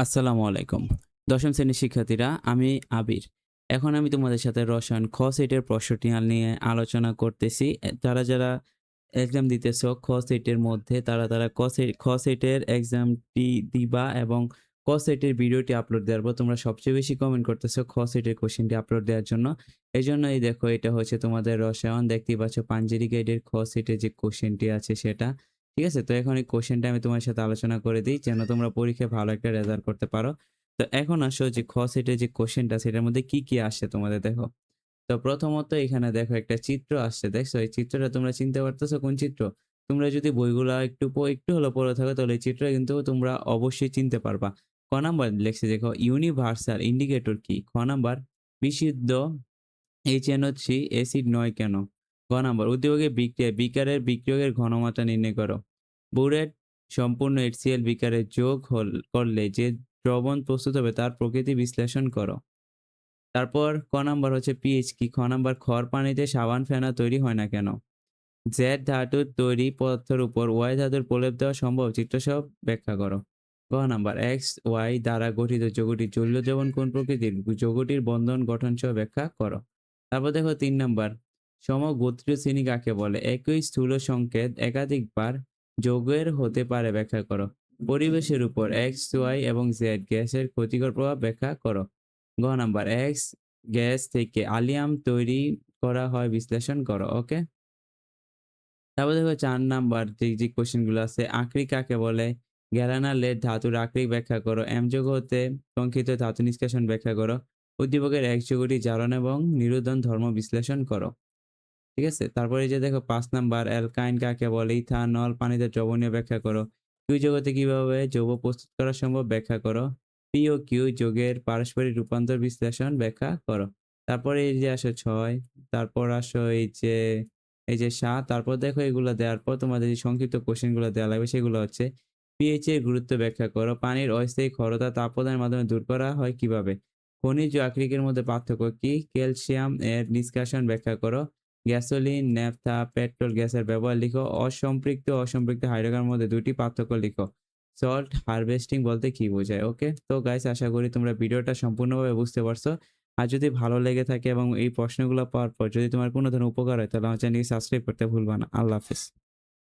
আসসালামু আলাইকুম। দশম শ্রেণীর শিক্ষার্থীরা, আমি আবির। এখন আমি তোমাদের সাথে রসায়ন খ সেটের প্রশ্নটি নিয়ে আলোচনা করতেছি। যারা এক্সাম দিতেছ খ সেটের মধ্যে তারা খ সেটের এক্সামটি দিবা এবং ক সেটের ভিডিওটি আপলোড দেওয়ার পর তোমরা সবচেয়ে বেশি কমেন্ট করতেছো খ সেটের কোশ্চেনটি আপলোড দেওয়ার জন্য। এজন্য এই দেখো, এটা হচ্ছে তোমাদের রসায়ন, দেখতেই পাচ্ছ পাঞ্জেরি গাইডের খ সেটের যে কোশ্চেনটি আছে সেটা। ঠিক আছে? তো এখন এই কোশ্চেনটা আমি তোমার সাথে আলোচনা করে দিই যেন তোমরা পরীক্ষায় ভালো একটা রেজাল্ট করতে পারো। তো এখন আসো যে খ সেটের যে কোশ্চেনটা সেটার মধ্যে কি আসে তোমাদের দেখো। তো প্রথমত এখানে দেখো একটা চিত্র আসছে। দেখছো এই চিত্রটা তোমরা চিনতে পারতেছো কোন চিত্র? তোমরা যদি বইগুলা একটু হলেও পড়ে থাকো তাহলে এই চিত্রটা কিন্তু তোমরা অবশ্যই চিনতে পারবা। ক নাম্বার লিখছে দেখো, ইউনিভার্সাল ইন্ডিকেটর কি? খ নাম্বার, বিশুদ্ধ HNO3 অ্যাসিড নয় কেন? গ নাম্বার, উদ্দীপকের বিকারের বিক্রিয়কের ঘনমাত্রা নির্ণয় করো। বুরেট সম্পূর্ণ HCl বিকারে যোগ করলে যে দ্রবণ প্রস্তুত হবে তার প্রকৃতি বিশ্লেষণ করো। তারপর ক নাম্বার হচ্ছে পিএইচ কি? খ নাম্বার, খড় পানিতে সাবান ফেনা তৈরি হয় না কেন? জেড ধাতুর তৈরি পদার্থের উপর ওয়াই ধাতুর প্রলেপ দেওয়া সম্ভব? চিত্রসহ ব্যাখ্যা করো। গ নাম্বার, এক্স ওয়াই দ্বারা গঠিত যৌগটির জলীয় দ্রবণ কোন প্রকৃতির? যৌগটির বন্ধন গঠন সহ ব্যাখ্যা করো। তারপর দেখো ৩ নাম্বার, সমগোত্রীয় শ্রেণী কাকে বলে? একই স্থূল সংকেত একাধিকবার যৌগের হতে পারে, ব্যাখ্যা করো। পরিবেশের উপর এক্স ওয়াই এবং জেড গ্যাসের ক্ষতিকর প্রভাব ব্যাখ্যা করো। গ নাম্বার, এক্স গ্যাস থেকে আলিয়াম তৈরি করা হয়, বিশ্লেষণ করো। ওকে। তারপর দেখো ৪ নাম্বার যে কোশ্চেন গুলো আছে, আকরিক কাকে বলে? গ্যালানা লেড ধাতুর আকরিক ব্যাখ্যা করো। এম যৌগ হতে সংক্ষিপ্ত ধাতু নিষ্কাশন ব্যাখ্যা করো। উদ্দীপকের এক যৌগটি জারণ এবং নিরোধন ধর্ম বিশ্লেষণ করো। ঠিক আছে? তারপরে এই যে দেখো ৫ নাম্বার, অ্যালকাইন কাকে বলে? ইথানল পানিতে দ্রবণীয় ব্যাখ্যা করো। কিউ যৌগতে কিভাবে যৌগ প্রস্তুত করা সম্ভব, ব্যাখ্যা করো। পি ও কিউ যৌগের পারস্পরিক রূপান্তর বিশ্লেষণ ব্যাখ্যা করো। তারপরে এই যে আসো ৬, তারপর আসো এই যে ৭, তারপর দেখো এগুলো দেওয়ার পর তোমাদের যে সংক্ষিপ্ত কোশ্চেন গুলো দেওয়া লাগবে সেগুলো হচ্ছে, পিএইচ এর গুরুত্ব ব্যাখ্যা করো। পানির অস্থায়ী ক্ষারতা তাপ প্রদানের মাধ্যমে দূর করা হয় কিভাবে? খনিজ ও আকরিকের মধ্যে পার্থক্য কি? ক্যালসিয়াম এর নিষ্কাশন ব্যাখ্যা করো। গ্যাসোলিন, ন্যাপথা, পেট্রোল গ্যাসের ব্যবহার লিখো। অসম্পৃক্ত হাইড্রোকার্বনের মধ্যে ২ টি পার্থক্য লিখো। সল্ট হারভেস্টিং বলতে কি বোঝায়? ওকে। তো গাইস, আশা করি তোমরা ভিডিওটা সম্পূর্ণভাবে বুঝতে পারছো। আর যদি ভালো লেগে থাকে এবং এই প্রশ্নগুলো পাওয়ার পর যদি তোমার কোনো ধরনের উপকার হয় তাহলে আমার চ্যানেলটি সাবস্ক্রাইব করতে ভুলবা না। আল্লাহ হাফেজ।